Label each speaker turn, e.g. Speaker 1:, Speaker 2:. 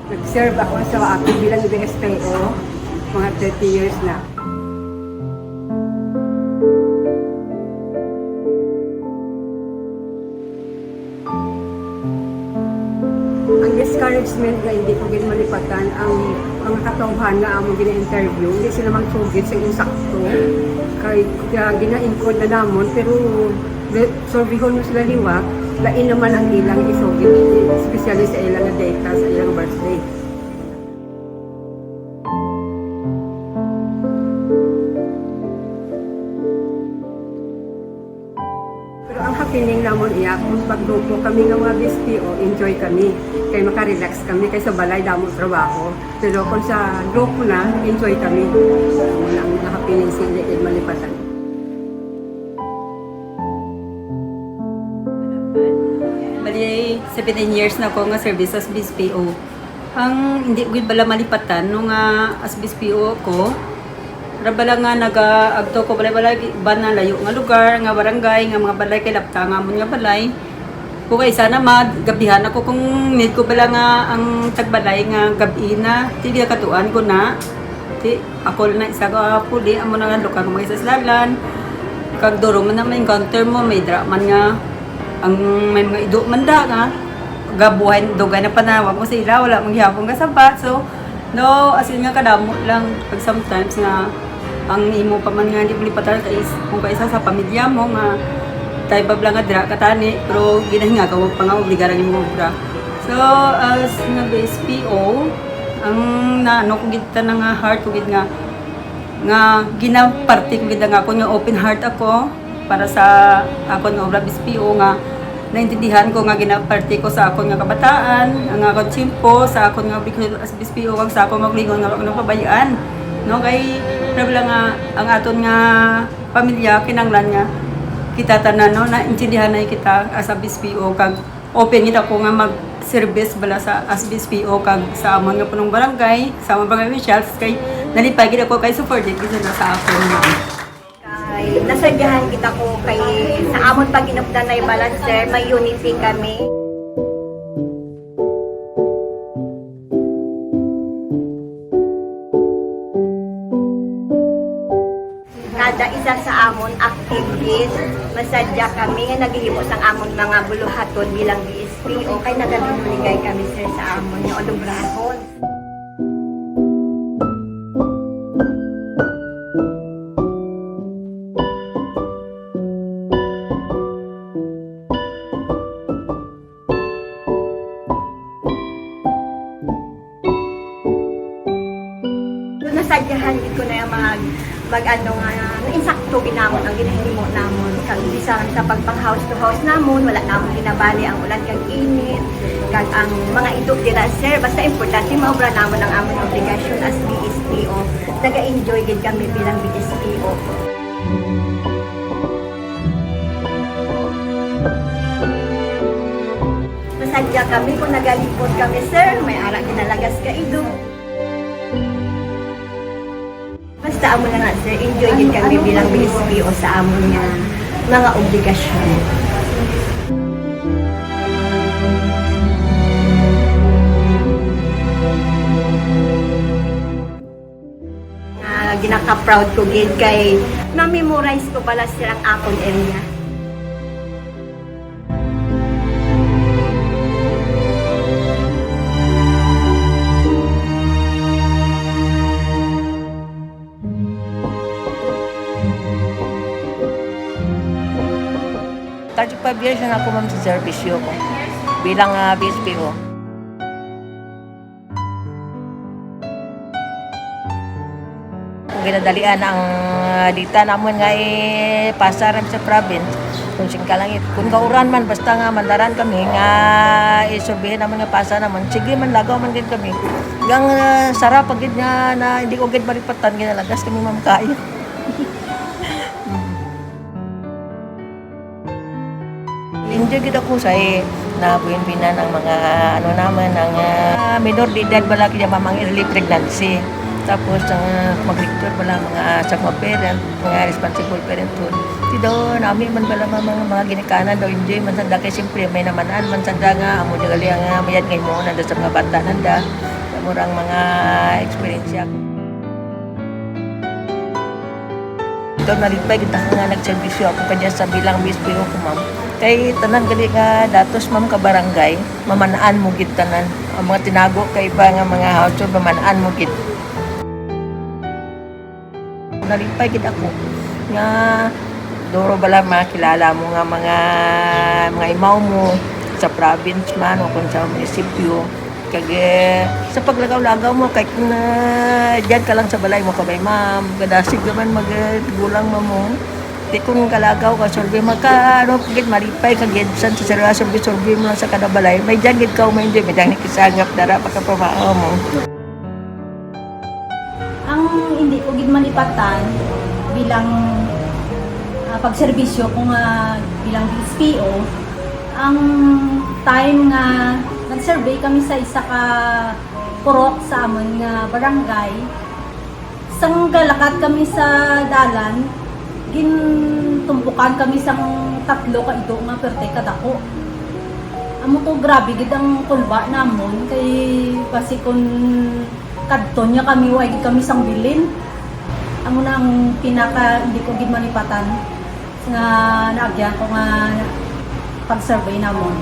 Speaker 1: Nag-serve ako sa akin bilang BSPO, mga 30 years na. Ang discouragement nga hindi ko ginmalipatan ang mga katawhan nga among gina-interview, hindi sila magsugit sa insakto. Kaya gina-encode na namon, pero sorbihon mo sila liwak, lain naman ang ilang isugit, especially sa ilang data, sa ilang birthday. Pero ang happening namon iya, kung pagdupo kami ng mga BSPO, enjoy kami. Kaya makarelax kami, kaya sa balay damo trabaho. Pero kung sa grupo na, enjoy kami. Muna ang mga happening sa Ilid Malipatan.
Speaker 2: Bali, 17 years na ako nga service as BSPO. Ang hindi ko bala malipatan nung as BSPO ko, rabala nga nag-agto ko balay-balay ba na layo nga lugar, nga barangay, nga mga balay kay lapta nga mo nga balay. Kung kay sana magabihan ako kung need ko bala nga ang tagbalay nga gabi na, tiga katuan ko na. Ako na isa ka puli, amo na nga lugar mga isaslalan. Kag duro man na may encounter mo, may draman nga ang may mga ido manda nga gabuhay dugay na panawag mo sila, wala mong gihapon ka sabat. So no, as in nga kadamo lang pag sometimes nga ang imo pa man nga hindi malipatan kay kung kaisa sa pamilya mo nga tay babla nga dira katani pero ginahinga ka wag pa nga obligaran nimo obra. So as nga BSPO ang naano ko gid ta nga heart ko gid nga ginaparty ko gid nga ako nga open heart ako para sa ako nga obra BSPO nga naintindihan ko nga ginaparty ko sa ako nga kabataan, ang ako chimpo sa ako nga as BSPO kag sa ako maglingon nga ng pabayaan. No kay rabla nga ang aton nga pamilya kinanglan nga kita tanan no naintindihan na kita as a BSPO kag open gid ako nga mag-service bala sa as BSPO kag sa amon nga punong barangay, sa amon barangay officials kay nalipay gid ako kay support gid na sa akon.
Speaker 3: Kay nasadyahan kita ko kay sa amon pag inupdan na balancer, may unity kami. Kada isa sa amon activities, masadya kami nga naghihimo sang amon mga buluhaton bilang BSPO kay nagabinuligay kami sir sa amon nga olubrahon. Nasadyahan ko na yung mag-ano nga, insakto ginamon ang ginahimo namon. Kag bisan sa pagpang house to house namon, wala namon ginabali ang ulan kag init. Kag ang mga idog dira sir, basta importante maobra namon ang amon obligasyon as BSPO. Naga-enjoy gid kami bilang BSPO. Masadya kami kung nagalipod kami sir, may ara kinalagas ka idog. Basta amo na nga sir, enjoy din kami bilang BSPO sa amon nga mga obligasyon. Ginaka-proud ko gid kay na-memorize ko pala silang akon area.
Speaker 4: Years na ako ma'am sa servisyo ko bilang BSPO. Kung ginadalian ang dita naman nga pasaran sa province, kung singkalangit. Kung kauran man, basta nga mandaran kami, nga isurbihin naman nga pasa naman, sige man, lagaw man din kami. Hanggang sarap pag nga na hindi ko gid maripatan, ginalagas kami ma'am kayo. Enjoy gid ako sa na buwan-binan ang mga ano naman ang minor de edad bala kaya mamang early pregnancy. Tapos ang mag-rector bala mga sa mga parent, mga responsible parenthood. Ti daw nami man bala mga ginikanan daw enjoy man sanda kay siyempre may namanan man sanda nga amo gali nga mayad ngay mo na sa mga bata nanda. murang mga experience. Ito nalipay kita nga nagservisyo ako kanya sa bilang BSPO ko ma'am. Kay tanan gali nga datos ma'am ka barangay, mamanaan mo gid tanan. Ang mga tinago kay iba nga mga household mamanaan mo gid. Nalipay gid ako nga doro bala makilala mo nga mga imaw mo sa province man o kung sa munisipyo. Kag sa paglagaw-lagaw mo kay kung diyan ka lang sa balay mo kabay ma'am gadasig naman maggulang mo di kung kalagaw ka survey maka ano gid malipay kag san sa seryoso survey mo lang sa kada balay may diyan gid ka may hindi may diyan kisangap dara pagkapamao mo.
Speaker 5: Ang hindi ko gid malipatan bilang pagserbisyo ko nga bilang BSPO ang time nga nag-survey kami sa isa ka purok sa amon nga barangay. Sang galakad kami sa dalan, gintumpukan kami sang 3 ka ito nga perte kadako. Amo to grabe gid ang kulba namon kay basi kun kadto niya kami way gid kami sang bilin. Amo na ang pinaka hindi ko gid malipatan nga naagyan ko nga pag-survey namon.